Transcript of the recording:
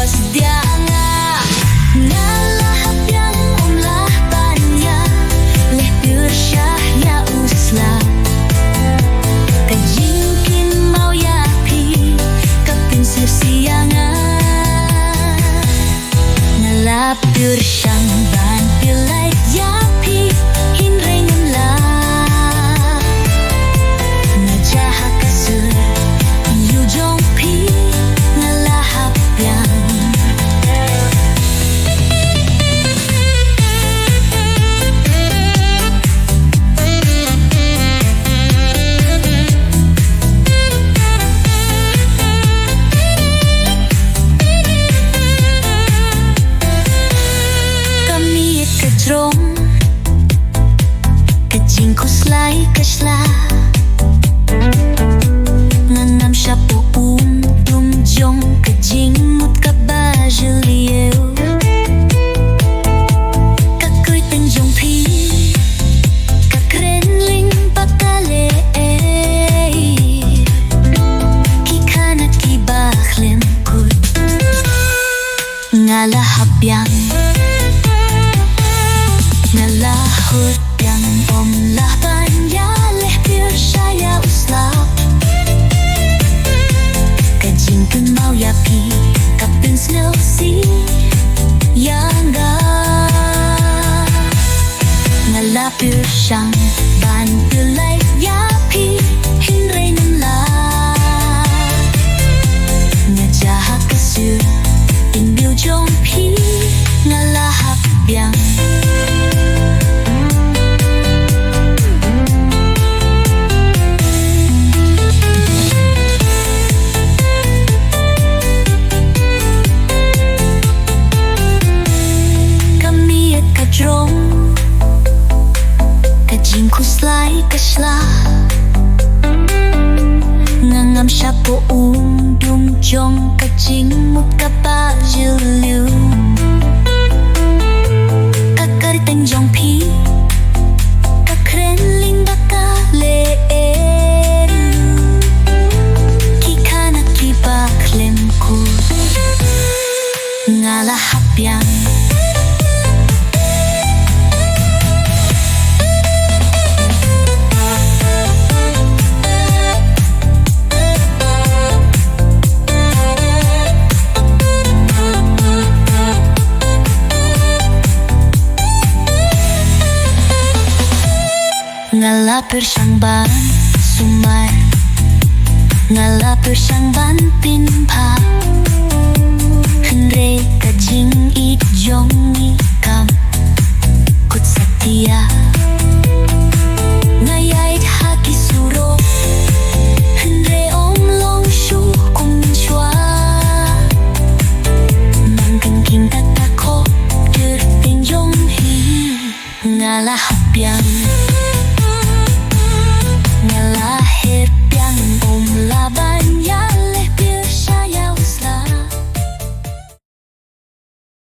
bos dia ngalah Hap Biang umlah pynjah leh pyrshah ya usla ka jingkynmaw ya pi ka pynjah ngalah pyrshang ban pyllaitia pi Hynrei ngajaha kasur yu jong pi ngalah Hap Biang miet ka jrong ka jingkhuslai ka shla ngam shapoh jong ka jingmut kaba jylliew ka kyrteng jong pi ka kren lyngba ka lyer ki khana kaba khlyem ngalah Hap Biang ngalah Hap Biang umlah pynjah leh pyrshah ya usla ka jingkynmaw ya pi ka pynjah ngalah pyrshang ban pyllaitia pi Hynrei ngajaha kasur yu jong pi ngalah Hap Biang jrong ka jingkhuslai ka shla ngam shapoh jong ka jingmut kaba jylliew ka kyrteng jong pi ka kren lyngba ka lyer ki khana kiba khlyem ngalah Hap Biang ngalah pyrshang ban sumai ngalah pyrshang ban pynjah